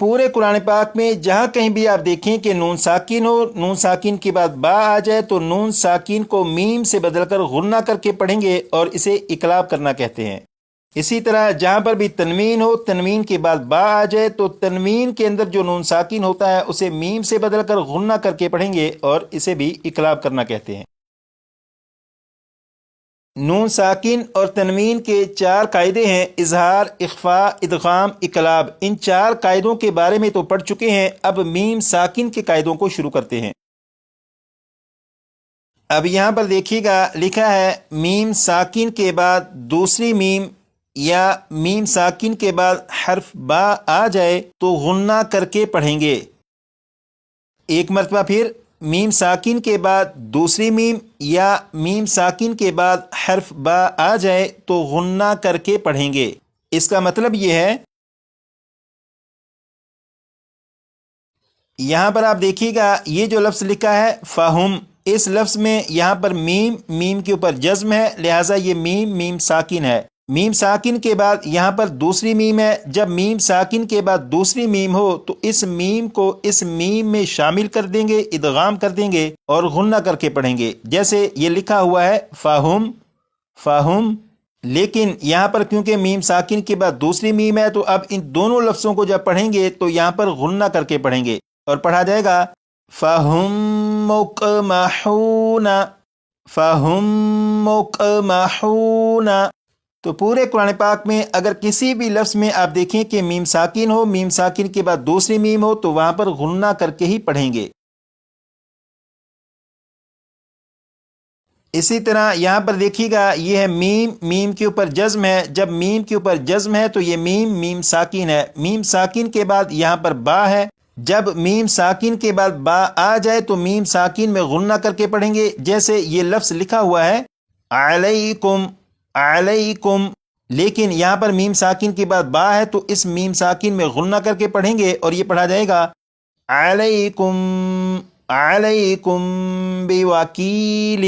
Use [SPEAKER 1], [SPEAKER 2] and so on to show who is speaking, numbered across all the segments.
[SPEAKER 1] پورے قرآن پاک میں جہاں کہیں بھی آپ دیکھیں کہ نون ساکن ہو، نون ساکن کے بعد با آ جائے تو نون ساکن کو میم سے بدل کر غنہ کر کے پڑھیں گے اور اسے اقلاب کرنا کہتے ہیں۔ اسی طرح جہاں پر بھی تنوین ہو، تنوین کے بعد با آ جائے تو تنوین کے اندر جو نون ساکن ہوتا ہے اسے میم سے بدل کر غنہ کر کے پڑھیں گے اور اسے بھی اقلاب کرنا کہتے ہیں۔ نون ساکن اور تنوین کے 4 قاعدے ہیں: اظہار، اخفاء، ادغام، اقلاب۔ ان 4 قاعدوں کے بارے میں تو پڑھ چکے ہیں، اب میم ساکن کے قاعدوں کو شروع کرتے ہیں۔ اب یہاں پر دیکھیے گا لکھا ہے میم ساکن کے بعد دوسری میم یا میم ساکن کے بعد حرف با آ جائے تو غنہ کر کے پڑھیں گے۔ ایک مرتبہ پھر میم ساکن کے بعد دوسری میم یا میم ساکن کے بعد حرف با آ جائے تو غنہ کر کے پڑھیں گے۔ اس کا مطلب یہ ہے، یہاں پر آپ دیکھیے گا یہ جو لفظ لکھا ہے فہم، اس لفظ میں یہاں پر میم کے اوپر جزم ہے، لہٰذا یہ میم ساکن ہے۔ میم ساکن کے بعد یہاں پر دوسری میم ہے، جب میم ساکن کے بعد دوسری میم ہو تو اس میم کو اس میم میں شامل کر دیں گے، ادغام کر دیں گے اور غنہ کر کے پڑھیں گے، جیسے یہ لکھا ہوا ہے فہم۔ لیکن یہاں پر کیونکہ میم ساکن کے بعد دوسری میم ہے تو اب ان دونوں لفظوں کو جب پڑھیں گے تو یہاں پر غنہ کر کے پڑھیں گے اور پڑھا جائے گا فہم مقمحون۔ تو پورے قرآن پاک میں اگر کسی بھی لفظ میں آپ دیکھیں کہ میم ساکن ہو، میم ساکن کے بعد دوسری میم ہو تو وہاں پر غنہ کر کے ہی پڑھیں گے۔ اسی طرح یہاں پر دیکھیے گا یہ ہے میم کے اوپر جزم ہے، جب میم کے اوپر جزم ہے تو یہ میم ساکن ہے۔ میم ساکن کے بعد یہاں پر با ہے، جب میم ساکن کے بعد با آ جائے تو میم ساکن میں غنہ کر کے پڑھیں گے، جیسے یہ لفظ لکھا ہوا ہے علیکم، لیکن یہاں پر میم ساکن کے بعد با ہے تو اس میم ساکن میں غنہ کر کے پڑھیں گے اور یہ پڑھا جائے گا علیکم بوکیل۔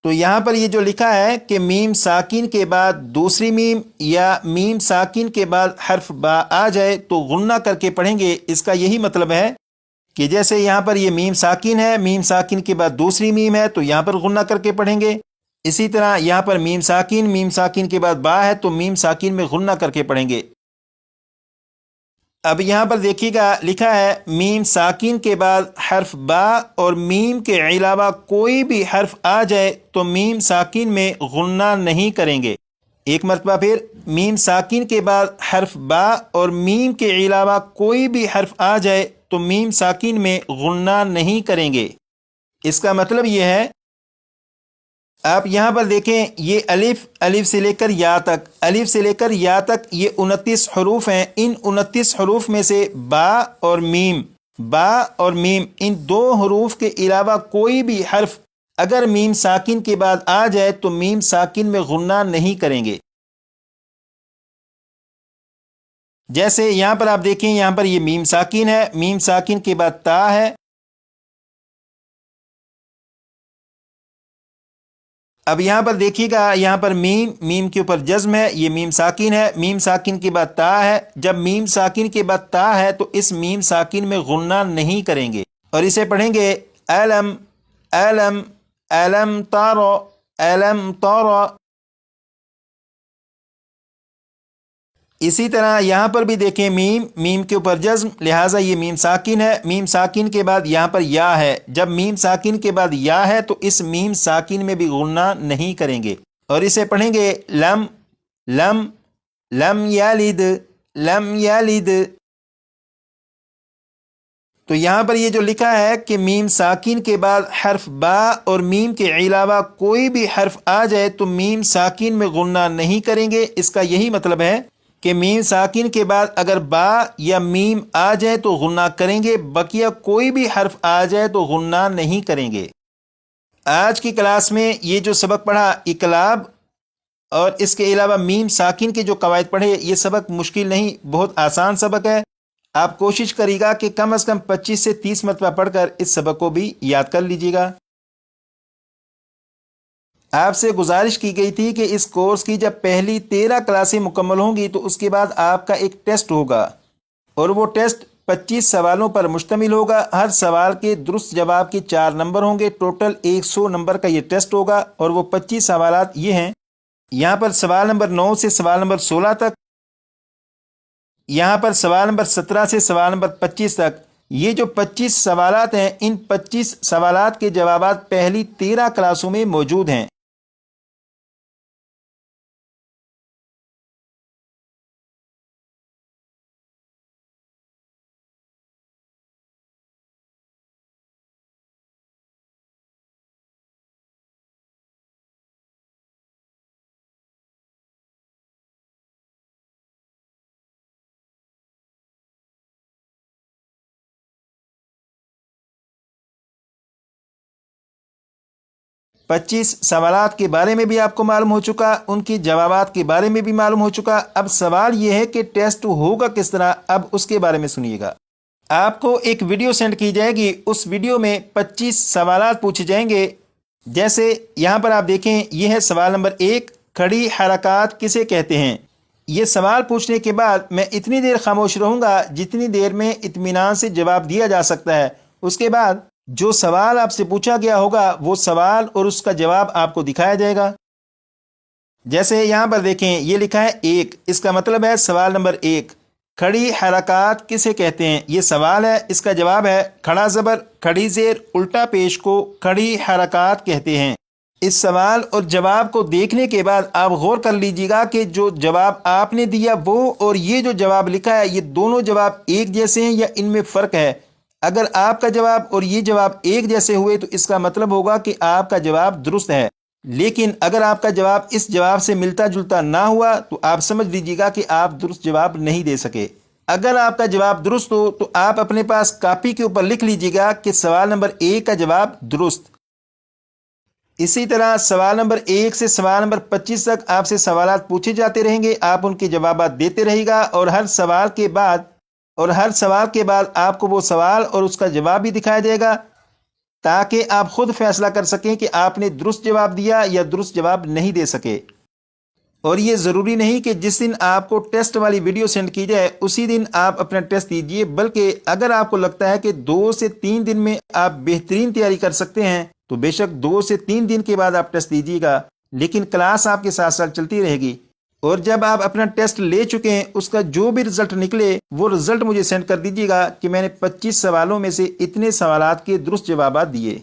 [SPEAKER 1] تو یہاں پر یہ جو لکھا ہے کہ میم ساکن کے بعد دوسری میم یا میم ساکن کے بعد حرف با آ جائے تو غنہ کر کے پڑھیں گے، اس کا یہی مطلب ہے کہ جیسے یہاں پر یہ میم ساکن ہے، میم ساکن کے بعد دوسری میم ہے تو یہاں پر غنہ کر کے پڑھیں گے، اسی طرح یہاں پر میم ساکن کے بعد با ہے تو میم ساکن میں غنہ کر کے پڑھیں گے۔ اب یہاں پر دیکھیے گا لکھا ہے میم ساکن کے بعد حرف با اور میم کے علاوہ کوئی بھی حرف آ جائے تو میم ساکن میں غنہ نہیں کریں گے۔ ایک مرتبہ پھر میم ساکن کے بعد حرف با اور میم کے علاوہ کوئی بھی حرف آ جائے تو میم ساکن میں غنہ نہیں کریں گے۔ اس کا مطلب یہ ہے، آپ یہاں پر دیکھیں یہ الف سے لے کر یا تک یہ 29 حروف ہیں، ان 29 حروف میں سے با اور میم ان 2 حروف کے علاوہ کوئی بھی حرف اگر میم ساکن کے بعد آ جائے تو میم ساکن میں غنہ نہیں کریں گے۔ جیسے یہاں پر آپ دیکھیں یہاں پر یہ میم ساکن ہے، میم ساکن کے بعد تا ہے، اب یہاں پر دیکھیے گا یہاں پر میم کے اوپر جزم ہے، یہ میم ساکن ہے، میم ساکن کے بعد تا ہے، جب میم ساکن کے بعد تا ہے تو اس میم ساکن میں غنہ نہیں کریں گے اور اسے پڑھیں گے الم تارو۔ اسی طرح یہاں پر بھی دیکھیں میم کے اوپر جزم، لہٰذا یہ میم ساکن ہے، میم ساکن کے بعد یہاں پر یا ہے، جب میم ساکن کے بعد یا ہے تو اس میم ساکن میں بھی غنہ نہیں کریں گے اور اسے پڑھیں گے لم یلد۔ تو یہاں پر یہ جو لکھا ہے کہ میم ساکن کے بعد حرف با اور میم کے علاوہ کوئی بھی حرف آ جائے تو میم ساکن میں غنہ نہیں کریں گے، اس کا یہی مطلب ہے کہ میم ساکن کے بعد اگر با یا میم آ جائے تو غنہ کریں گے، بقیہ کوئی بھی حرف آ جائے تو غنہ نہیں کریں گے۔ آج کی کلاس میں یہ جو سبق پڑھا اقلاب اور اس کے علاوہ میم ساکن کے جو قواعد پڑھے، یہ سبق مشکل نہیں، بہت آسان سبق ہے۔ آپ کوشش کریے گا کہ کم از کم 25 سے 30 مرتبہ پڑھ کر اس سبق کو بھی یاد کر لیجیے گا۔ آپ سے گزارش کی گئی تھی کہ اس کورس کی جب پہلی 13 کلاسیں مکمل ہوں گی تو اس کے بعد آپ کا ایک ٹیسٹ ہوگا، اور وہ ٹیسٹ 25 سوالوں پر مشتمل ہوگا۔ ہر سوال کے درست جواب کے 4 نمبر ہوں گے۔ ٹوٹل 100 نمبر کا یہ ٹیسٹ ہوگا، اور وہ 25 سوالات یہ ہیں۔ یہاں پر سوال نمبر 9 سے سوال نمبر 16 تک، یہاں پر سوال نمبر 17 سے سوال نمبر 25 تک۔ یہ جو 25 سوالات ہیں، ان 25 سوالات کے جوابات پہلی 13 کلاسوں میں موجود ہیں۔ پچیس سوالات کے بارے میں بھی آپ کو معلوم ہو چکا، ان کی جوابات کے بارے میں بھی معلوم ہو چکا۔ اب سوال یہ ہے کہ ٹیسٹ ہوگا کس طرح، اب اس کے بارے میں سنیے گا۔ آپ کو ایک ویڈیو سینڈ کی جائے گی، اس ویڈیو میں 25 سوالات پوچھے جائیں گے۔ جیسے یہاں پر آپ دیکھیں، یہ ہے سوال نمبر 1، کھڑی حرکات کسے کہتے ہیں؟ یہ سوال پوچھنے کے بعد میں اتنی دیر خاموش رہوں گا جتنی دیر میں اطمینان سے جواب دیا جا سکتا ہے۔ اس کے بعد جو سوال آپ سے پوچھا گیا ہوگا وہ سوال اور اس کا جواب آپ کو دکھایا جائے گا۔ جیسے یہاں پر دیکھیں، یہ لکھا ہے 1، اس کا مطلب ہے سوال نمبر 1، کھڑی حرکات کسے کہتے ہیں؟ یہ سوال ہے، اس کا جواب ہے کھڑا زبر، کھڑی زیر، الٹا پیش کو کھڑی حرکات کہتے ہیں۔ اس سوال اور جواب کو دیکھنے کے بعد آپ غور کر لیجیے گا کہ جو جواب آپ نے دیا وہ اور یہ جو جواب لکھا ہے، یہ دونوں جواب ایک جیسے ہیں یا ان میں فرق ہے۔ اگر آپ کا جواب اور یہ جواب ایک جیسے ہوئے تو اس کا مطلب ہوگا کہ آپ کا جواب درست ہے، لیکن اگر آپ کا جواب اس جواب سے ملتا جلتا نہ ہوا تو آپ سمجھ لیجیے گا کہ آپ درست جواب نہیں دے سکے۔ اگر آپ کا جواب درست ہو تو آپ اپنے پاس کاپی کے اوپر لکھ لیجیے گا کہ سوال نمبر 1 کا جواب درست۔ اسی طرح سوال نمبر 1 سے سوال نمبر 25 تک آپ سے سوالات پوچھے جاتے رہیں گے، آپ ان کے جوابات دیتے رہے گا، اور ہر سوال کے بعد آپ کو وہ سوال اور اس کا جواب بھی دکھایا جائے گا، تاکہ آپ خود فیصلہ کر سکیں کہ آپ نے درست جواب دیا یا درست جواب نہیں دے سکے۔ اور یہ ضروری نہیں کہ جس دن آپ کو ٹیسٹ والی ویڈیو سینڈ کی جائے اسی دن آپ اپنا ٹیسٹ دیجیے، بلکہ اگر آپ کو لگتا ہے کہ 2 سے 3 دن میں آپ بہترین تیاری کر سکتے ہیں تو بے شک 2 سے 3 دن کے بعد آپ ٹیسٹ دیجیے گا، لیکن کلاس آپ کے ساتھ ساتھ چلتی رہے گی۔ اور جب آپ اپنا ٹیسٹ لے چکے ہیں، اس کا جو بھی رزلٹ نکلے وہ رزلٹ مجھے سینڈ کر دیجیے گا کہ میں نے 25 سوالوں میں سے اتنے سوالات کے درست جوابات دیے۔